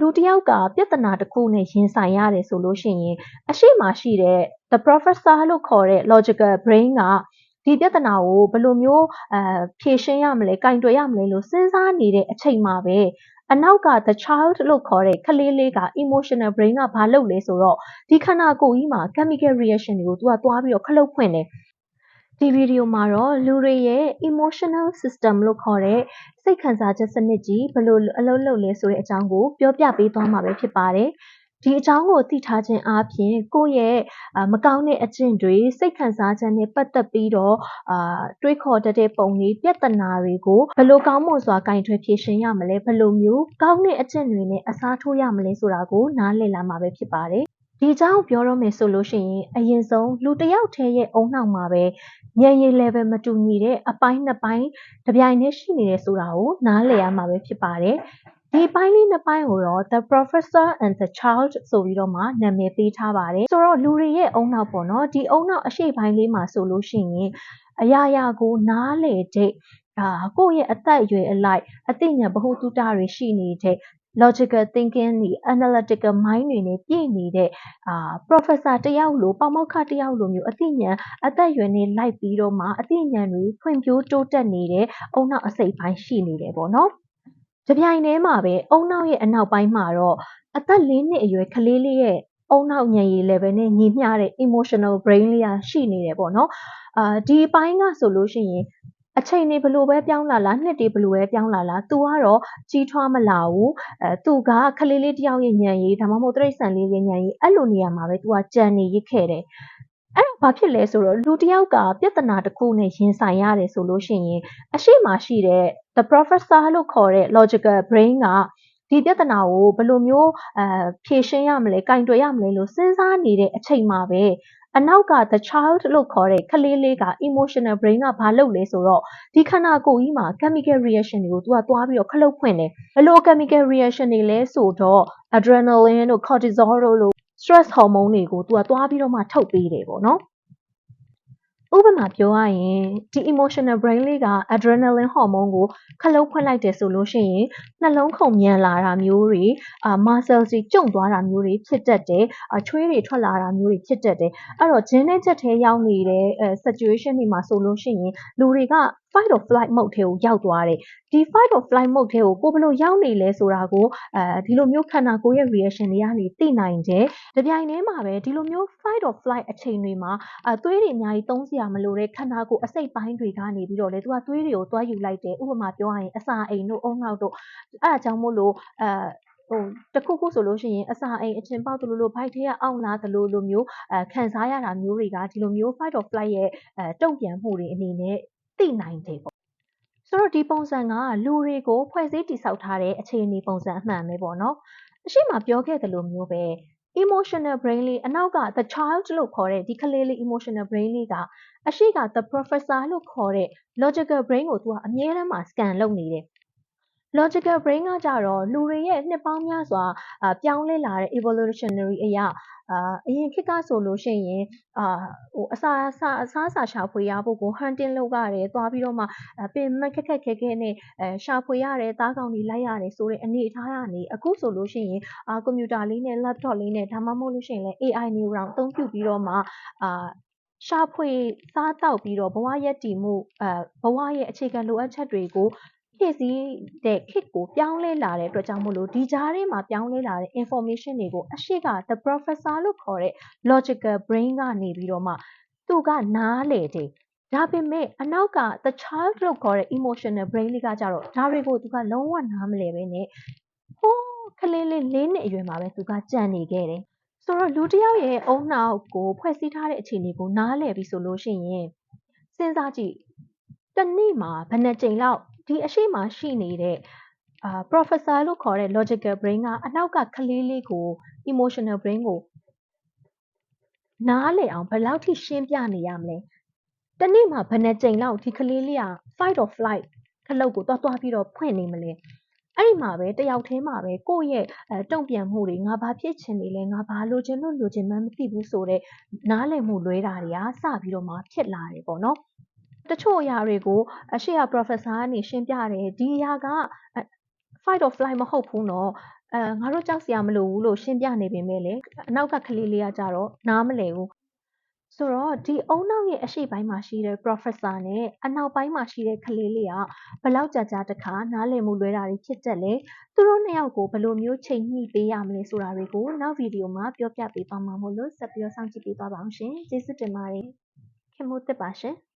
လူတစ်ယောက်ကပြဿနာတစ်ခုနဲ့ရင်ဆိုင်ရတယ်ဆိုလို့ရှိရင်အရှိမရှိတဲ့ the professor လို့ခေါ်တဲ့ logical brain ကဒီပြဿနာကိုဘယ်လိုမျိုးဖြေရှင်းရမလဲ၊ကင်တွယ်ရမလဲလို့စဉ်းစားနေတဲ့အချိန်မှာပဲအနောက်က the child လို့ခေါ်တဲ့ကလေးလေးက emotional brain ကဘာလုပ်လဲဆိုတော့ဒီခန္ဓာကိုယ်ကြီးမှာ chemical reaction တွေကိုသူကသွားပြီးတော့ခလုတ်ဖွင့်တယ်ဒီဗီဒီယိုမှာတော့လူတွေရဲ့ emotional system လို့ခေါ်တဲ့စိတ်ခံစားချက်စနစ်ကြီးဘယ်လိုအလုပ်လုပ်လဲဆိုတဲ့အကြောင်းကိုပြောပြပေးသွားမှာပဲဖြစ်ပါတယ်။ဒီအကြောင်းကိုသိထားခြင်းအပြင်ကိုယ့်ရဲ့မကောင်းတဲ့အကျင့်တွေစိတ်ခံစားချက်နဲ့ပတ်သက်ပြီးတော့တွေးခေါ်တတ်တဲ့ပုံတွေပြဿနာတွေကိုဘယ်လိုကောင်းမွန်စွာကင်တွယ်ဖြေရှင်းရမလဲဘယ်လိုမျိုးကောင်းတဲ့အကျင့်တွေနဲ့အစားထိုးရမလဲဆိုတာကိုနားလည်လာမှာပဲဖြစ်ပါတယ်။ဒီအကြောင်းပြောတော့မယ်ဆိုလို့ရှိရင်အရင်ဆုံးလူတစ်ယောက်တည်းရဲ့အုံနောက်မှာပဲဉာဏ်ရည် level မတူညီတဲ့အပိုင်းနှစ်ပိုင်းတစ်ပြိုင်တည်းရှိနေတယ်ဆိုတာကိုနားလည်ရမှာပဲဖြစ်ပါတယ်။ဒီပိုင်းလေးနှစ်ပိုင်းကိုတော့ the professor and the child ဆိုပြီးတော့မှနာမည်ပေးထားပါတယ်။ဆိုတော့လူတွေရဲ့အုံနောက်ပေါ့နော်ဒီအုံနောက်အရှေ့ပိုင်းလေးမှာဆိုလို့ရှိရင်အရာရာကိုနားလည်တဲ့ကိုယ့်ရဲ့အသက်အရွယ်အလိုက်အသိဉာဏ်ဗဟုသုတတွေရှိနေတဲ့logical thinking တွေ analytical mind တွေနဲ့ပြည့်နေတဲ့professor တစ်ယောက်လိုပါမောက္ခတစ်ယောက်လိုမျိုးအသိဉာဏ်အသက်အရွယ်နဲ့လိုက်ပြီးတော့မှအသိဉာဏ်တွေဖွံ့ဖြိုးတိုးတက်နေတဲ့အုံနောက်အစိတ်ပိုင်းရှိနေတယ်ပေါ့နော်။ဒီပြိုင်တည်းမှာပဲအုံနောက်ရဲ့အနောက်ပိုင်းမှာတော့အသက်4နှစ်အရွယ်ကလေးလေးရဲ့အုံနောက်ဉာဏ်ရည် level နဲ့ညီမျှတဲ့ emotional brain လေးရှိနေတယ်ပေါ့နော်။ဒီအပိုင်းကဆိုလို့ရှိရင်အချိန်တွေဘယ်လိုပဲပြောင်းလာလားနှစ်တွေဘယ်လိုပဲပြောင်းလာလားသူကတော့ကြီးထွားမလာဘူးသူကခလေးလေးတစ်ယောက်ရဲ့ဉာဏ်ရည်ဒါမှမဟုတ်တိရစ္ဆာန်လေးရဲ့ဉာဏ်ရည်အဲ့လိုနေရာမှာပဲသူကကြံနေရစ်ခဲ့တယ်အဲ့တော့ဘာဖြစ်လဲဆိုတော့လူတစ်ယောက်ကပြဿနာတစ်ခုနဲ့ရင်ဆိုင်ရတယ်ဆိုလို့ရှိရင်အရှိမရှိတဲ့ the professor လို့ခေါ်တဲ့ logical brain ကဒီပြဿနာကိုဘယ်လိုမျိုးဖြေရှင်းရမလဲကင်တွယ်ရမလဲလို့စဉ်းစားနေတဲ့အချိန်မှာပဲအနောက်က the child လို့ခေါ်တဲ့ကလေးလေးက emotional brain ကဘာလုပ်လဲဆိုတော့ဒီခန္ဓာကိုယ်ကြီးမှာ chemical reaction တွေကိုသူကသွားပြီးတော့ခလုတ်ဖွင့်တယ်ဘယ်လို chemical reaction တွေလဲဆိုတော့ adrenaline တို့ cortisol တို့ stress hormone တွေကိုသူကသွားပြီးတော့မှထုတ်ပေးတယ်ပေါ့နော်ဥပမာပြောရရင်ဒီ emotional brain လေးက adrenaline hormone ကိုခလုတ်ဖွင့်လိုက်တယ်ဆိုလို့ရှိရင်နှလုံးခုန်မြန်လာတာမျိုးတွေmuscle တွေကျုံသွားတာမျိုးတွေဖြစ်တတ်တယ်ချွေးတွေထွက်လာတာမျိုးတွေဖြစ်တတ်တယ်အဲ့တော့ဂျင်းနဲ့ချက်ထဲရောက်နေတဲ့situation တွေမှာဆိုလို့ရှိရင်လူတွေက fight or flight mode ထဲကိုရောက်သွားတယ်ဒီ fight or flight mode ထဲကိုဘယ်လိုရောက်နေလဲဆိုတာကိုဒီလိုမျိုးခန္ဓာကိုယ်ရဲ့ reaction တွေကနေသိနိုင်တယ်ဒီပြိုင်တည်းမှာပဲဒီလိုမျိုး fight or flight အချိန်တွေမှာသွေးတွေအများကြီးသုံးစရာမလိုတဲ့ခန္ဓာကိုယ်အစိတ်ပိုင်းတွေကနေပြီးတော့လေသူကသွေးတွေကိုသွားယူလိုက်တယ်ဥပမာပြောရရင်အစာအိမ်တို့အုံနောက်တို့အဲ့ဒါကြောင့်မို့လို့တခုခုဆိုလို့ရှိရင်အစာအိမ်အချင်းပေါက်သလိုလိုဘိုက်ထဲကအောင့်လာသလိုလိုမျိုးခံစားရတာမျိုးတွေကဒီလိုမျိုး fight or flight ရဲ့တုံ့ပြန်မှုတွေအနေနဲ့သိနိုင်တယ်ပေါ့ဆိုတော့ဒီပုံစံကလူတွေကိုဖွဲ့စည်းတည်ဆောက်ထားတဲ့အခြေအနေပုံစံအမှန်ပဲပေါ့နော်အရှိမပြောခဲ့သလိုမျိုးပဲ emotional brain လေးအနောက်က the child လို့ခေါ်တဲ့ဒီကလေးလေး emotional brain လေးကအရှိက the professor လို့ခေါ်တဲ့ logical brain ကိုသူကအမြဲတမ်းမှာ scan လုပ်နေတယ်logical brain ကကြတော့လူတွေရဲ့နှစ်ပေါင်းများစွာပြောင်းလဲလာတဲ့ evolutionary အရာအရင်ခေတ်ကဆိုလို့ရှိရင်အစာရှာဖွေရဖို့ကို hunting လုပ်ရတယ်သွားပြီးတော့မှပင်မခက်ခဲနဲ့ရှာဖွေရတယ်သားကောင်တွေလိုက်ရတယ်ဆိုတဲ့အနေအထားကနေအခုဆိုလို့ရှိရင်ကွန်ပျူတာလေးနဲ့ laptop လေးနဲ့ဒါမှမဟုတ်လို့ရှိရင်လည်း AI မျိုးတောင်အသုံးပြုပြီးတော့မှရှာဖွေစားတောက်ပြီးတော့ဘဝရပ်တည်မှုဘဝရဲ့အခြေခံလိုအပ်ချက်တွေကိုဖြည့်ဆည်းတဲ့ခေတ်ကိုပြောင်းလဲလာတဲ့အတွက်ကြောင့်မို့လို့ဒီကြားထဲမှာပြောင်းလဲလာတဲ့ information တွေကိုအရှိက the professor လို့ခေါ်တဲ့ logical brain ကနေပြီးတော့မှသူကနားလည်တယ်ဒါပေမဲ့အနောက်က the child လို့ခေါ်တဲ့ emotional brain လေးကကြတော့ဒါတွေကိုသူကလုံးဝနားမလည်ပဲနဲ့ကလေးလေး4နှစ်အရွယ်မှာပဲသူကကြံနေခဲ့တယ်ဆိုတော့လူတစ်ယောက်ရဲ့အုံနောက်ကိုဖွဲ့စည်းထားတဲ့အခြေအနေကိုနားလည်ပြီဆိုလို့ရှိရင်စဉ်းစားကြည့်တစ်နေ့မှာဘယ်နှကြိမ်လောက်ဒီအရှိမရှိနေတဲ့professor လို့ခေါ်တဲ့ logical brain ကအနောက်ကကလေးလေးကို emotional brain ကိုနားလည်အောင်ဘယ်လောက်ထိရှင်းပြနေရမလဲတစ်နေ့မှာဘယ်နှကြိမ်လောက်ဒီကလေးလေးက fight or flight ခလုတ်ကိုတွားပြီးတော့ဖွင့်နေမလဲအဲ့ဒီမှာပဲတယောက်တည်းမှာပဲကိုယ့်ရဲ့တုံ့ပြန်မှုတွေငါဘာဖြစ်ချင်နေလဲငါဘာလိုချင်လို့လိုချင်မှန်းမသိဘူးဆိုတော့နားလည်မှုလွဲတာတွေကစပြီးတော့မှဖြစ်လာတယ်ပေါ့နော်တချို့အရာတွေကိုအရှိက professor ကနေရှင်းပြတယ်ဒီအရာက fight or flight မဟုတ်ဘူးနော် ငါတို့ကြောက်စရာမလိုဘူးလို့ရှင်းပြနေပေမဲ့လည်းအနောက်ကကလေးလေးကကြတော့နားမလည်ဘူးဆိုတော့ဒီအုံနောက်ရဲ့အရှိပိုင်းမှာရှိတဲ့ professor နဲ့အနောက်ပိုင်းမှာရှိတဲ့ကလေးလေးကဘလောက်ကြာတခါနားလည်မှုလွဲတာတွေဖြစ်တတ်လဲသူတို့နှစ်ယောက်ကိုဘယ်လိုမျိုးချိန်ညှိပေးရမလဲဆိုတာတွေကိုနောက်ဗီဒီယိုမှာပြောပြပေးသွားမှာမို့လို့ဆက်ပြီးတော့စောင့်ကြည့်ပေးသွားပါအောင်ရှင်ကျေးဇူးတင်ပါတယ်ခင်မိုးသစ်ပါရှင်